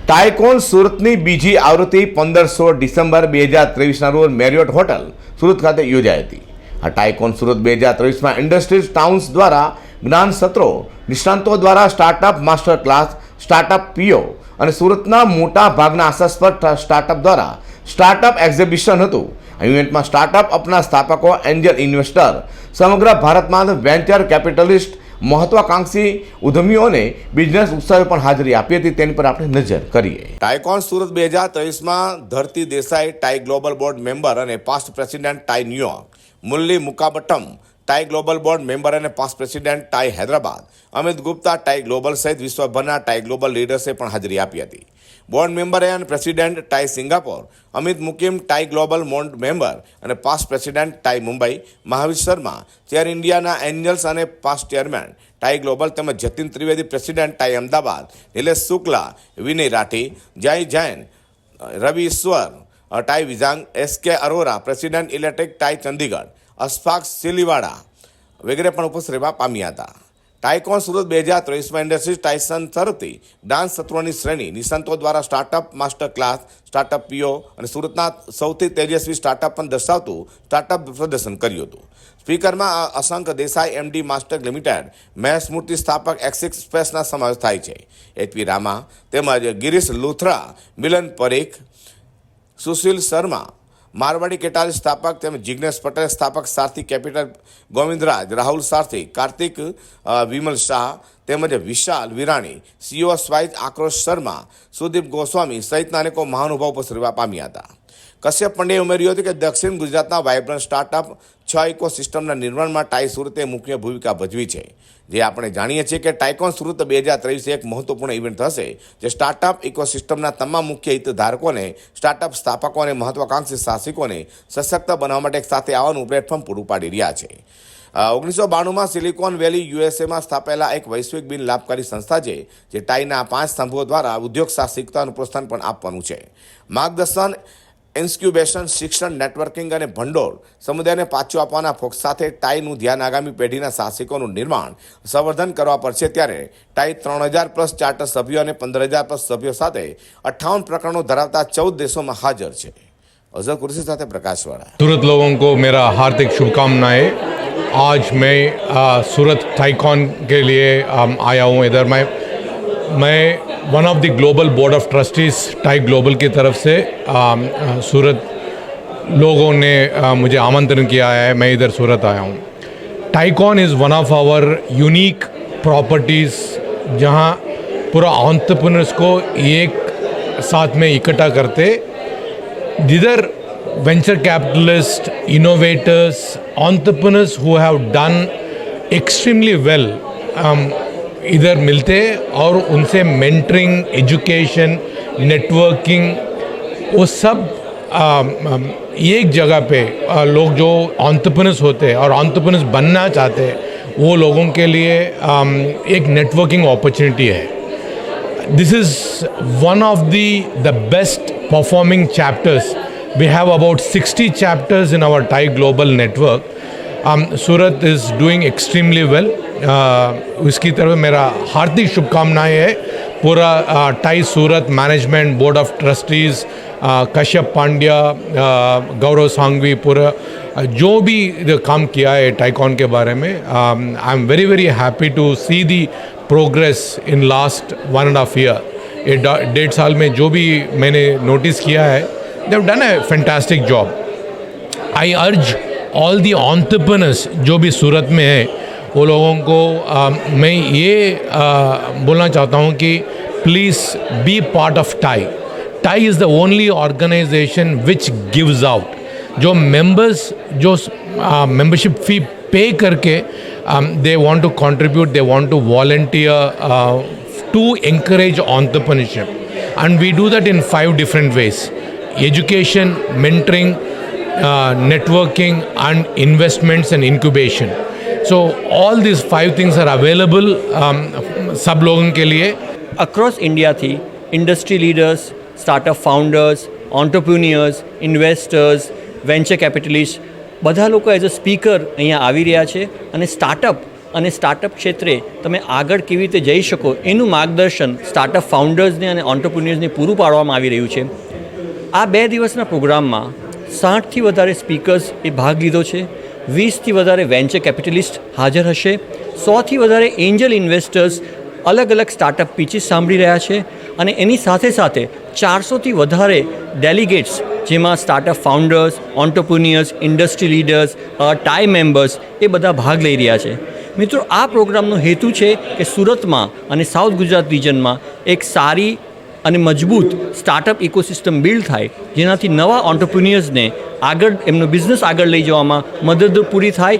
Tycoon સુરતની બીજી આવૃત્તિ 15-16 ડિસેમ્બર 2023ના રોજ મેરિયોટ હોટલ સુરત ખાતે યોજાઈ હતી. આ ટાઇકોન સુરત 2023માં ઇન્ડસ્ટ્રીઝ ટાઉન્સ દ્વારા જ્ઞાન સત્રો, નિષ્ણાંતો દ્વારા સ્ટાર્ટઅપ માસ્ટર ક્લાસ, સ્ટાર્ટઅપ પીઓ અને સુરતના મોટા ભાગના આશાસ્પદ સ્ટાર્ટઅપ દ્વારા સ્ટાર્ટઅપ એક્ઝિબિશન હતું. આ ઇવેન્ટમાં સ્ટાર્ટઅપ અપના સ્થાપકો, એન્જલ ઇન્વેસ્ટર, સમગ્ર ભારતમાં વેન્ચર કેપિટલિસ્ટ, મહત્વાકાંક્ષી ઉદ્યમીઓને બિઝનેસ ઉત્સવે પણ હાજરી આપી હતી. તેની પર આપણે નજર કરીએ. ટાઇકોન સુરત 2023માં Dharti Desai, TiE global board member અને past president TiE New York, Murali Mukabattam, TiE global board member અને past president TiE Hyderabad, Amit Gupta, TiE global સહિત વિશ્વભરના ટાઈ ગ્લોબલ લીડર્સે પણ હાજરી આપી હતી. બોર્ડ મેમ્બર અને president TiE Singapore, Amit Mukim, TiE global board member અને past president TiE Mumbai, Mahavir Sharma, chair ઇન્ડિયાના એન્જલ્સ અને પાસ્ટ ચેરમેન ટાઈ ગ્લોબલ, તેમજ Jatin Trivedi, president tie Ahmedabad, Nilesh Shukla, Vinay Rathi, Jai Jain, Ravi Ishwar, TiE Vizag, SK Arora, president elect TiE Chandigarh, Ashfaq સિલીવાડા વગેરે પણ ઉપસ્થિત રહેવા પામ્યા હતા. ટાઇકોન સુરત 2023માં ઇન્ડસ્ટ્રીઝ ટાઇસન તરફથી ડાન્સ સત્રોની શ્રેણી, નિષ્ણાંતો દ્વારા સ્ટાર્ટઅપ માસ્ટર ક્લાસ, સ્ટાર્ટઅપ પીઓ અને સુરતના સૌથી તેજસ્વી સ્ટાર્ટઅપ પણ દર્શાવતું સ્ટાર્ટઅપ પ્રદર્શન કર્યું હતું. સ્પીકરમાં Ashank Desai, MD master limited, Mahesh Murthy, સ્થાપક એક્સિસ સ્પેસના સમાવેશ થાય છે. HP રામા તેમજ ગિરીશ લુથરા, મિલન પરીખ, સુશીલ શર્મા, મારવાડી કેટાલી સ્થાપક તેમજ જિગ્નેશ પટેલ, સ્થાપક સારથી કેપિટલ, ગોવિંદરાજ, રાહુલ સારથી, કાર્તિક, વિમલ શાહ તેમજ વિશાલ વિરાણી, CEO સ્વાઇઝ, આક્રોશ શર્મા, સુદીપ ગોસ્વામી સહિતના અનેકો મહાનુભાવ ઉપસ્થિત રહેવા પામ્યા હતા. કશ્યપ પંડ્યાએ ઉમેર્યું હતું કે દક્ષિણ ગુજરાતના વાઇબ્રન્ટ સ્ટાર્ટઅપ 6 ઇકોસિસ્ટમના નિર્માણમાં ટાઈ સુરતે મુખ્ય ભૂમિકા ભજવી છે. જે આપણે જાણીએ છીએ કે ટાઇકોન સુરત 2023 એક મહત્વપૂર્ણ ઇવેન્ટ થશે, જે સ્ટાર્ટઅપ ઇકોસિસ્ટમના તમામ મુખ્ય હિતધારકોને, સ્ટાર્ટઅપ સ્થાપકો અને મહત્વાકાંક્ષી સાહસિકોને સશક્ત બનાવવા માટે એક સાથે આવવાનું પ્લેટફોર્મ પૂરું પાડી રહ્યા છે. 1992માં સિલિકોન વેલી USAમાં સ્થાપેલા એક વૈશ્વિક બિન લાભકારી સંસ્થા છે, જે ટાઈના 5 સ્તંભો દ્વારા ઉદ્યોગ સાહસિકતાનું પ્રોત્સાહન પણ આપવાનું છે. માર્ગદર્શન, ઇન્ક્યુબેશન, શિક્ષણ, નેટવર્કિંગ અને ભંડોળ સમુદાયને પાછું આપવાના ફોકસ સાથે ટાઈનું ધ્યાન આગામી પેઢીના સાહસિકોનું નિર્માણ, સંવર્ધન કરવા પડશે. ત્યારે ટાઈ 3000+ ચાર્ટર સભ્યો અને 15,000+ સભ્યો સાથે 58 પ્રકરણો ધરાવતા 14 દેશોમાં હાજર છે. અઝર કુરેશી સાથે પ્રકાશવાળા. सूरत लोगों को मेरा हार्दिक शुभकामनाएं. आज मैं सूरत टाइकॉन के लिए आया हूँ इधर. मैं one of the global board of trustees tie global की तरफ से सूरत लोगों ने मुझे आमंत्रण किया है. मैं इधर सूरत आया हूँ. TiEcon is one of our unique properties, जहाँ पूरा एंटरप्रेन्योर्स को एक साथ में इकट्ठा करते, जिधर venture capitalists, innovators, entrepreneurs who have done extremely well इधर मिलते और उनसे मेंटरिंग, एजुकेशन, नेटवर्किंग, वो सब एक जगह पे लोग जो एंटरप्रेन्योर्स होते हैं और एंटरप्रेन्योर्स बनना चाहते हैं, वो लोगों के लिए एक नेटवर्किंग अपॉर्चुनिटी है. This is one of the best performing chapters. We have about 60 chapters in our Thai Global Network. Surat is doing extremely well. उसकी तरफ मेरा हार्दिक शुभकामनाएं है. पूरा TiE Surat management, board of trustees, Kashyap Pandya, Gaurav Sanghvi, पूरा जो भी काम किया है टाइकॉन के बारे में, I am very very happy to see the progress in last 1.5 year. ये 1.5 साल में जो भी मैंने नोटिस किया है, they have done a fantastic job. I urge all the entrepreneurs जो भी सूरत में है, वो लोगों को मैं ये बोलना चाहता हूँ कि please be part of TiE. TiE is the only organization which gives out. जो मेंबर्स जो मेंबरशिप फ़ी पे करके they want to contribute, they want to volunteer to encourage entrepreneurship, and we do that in 5 different ways: education, mentoring, networking, and investments and incubation. So all these 5 things are available सब लोगों के लिए. Across India थी industry leaders, startup founders, entrepreneurs, investors, venture capitalists બધા લોકો as a speaker અહીંયા આવી રહ્યા છે અને સ્ટાર્ટઅપ અને સ્ટાર્ટઅપ ક્ષેત્રે તમે આગળ કેવી રીતે જઈ શકો એનું માર્ગદર્શન સ્ટાર્ટઅપ ફાઉન્ડર્સને અને ઓન્ટરપ્રિન્યોર્સને પૂરું પાડવામાં આવી રહ્યું છે. આ 2 દિવસના પ્રોગ્રામમાં 60થી વધારે સ્પીકર્સ એ ભાગ લીધો છે. 20થી વધારે વેન્ચર કેપિટલિસ્ટ હાજર હશે. 100થી વધારે એન્જલ ઇન્વેસ્ટર્સ અલગ અલગ સ્ટાર્ટઅપ પીચીસ સાંભળી રહ્યા છે અને એની સાથે સાથે 400થી વધારે ડેલિગેટ્સ જેમાં startup founders, entrepreneurs, industry leaders, TiE members એ બધા ભાગ લઈ રહ્યા છે. મિત્રો, આ પ્રોગ્રામનો હેતુ છે કે સુરતમાં અને સાઉથ ગુજરાત રિજનમાં એક સારી અને મજબૂત સ્ટાર્ટઅપ ઇકોસિસ્ટમ બિલ્ડ થાય, જેનાથી નવા ઓન્ટરપ્રિન્યોર્સને આગળ એમનો બિઝનેસ આગળ લઈ જવામાં મદદરૂપ પૂરી થાય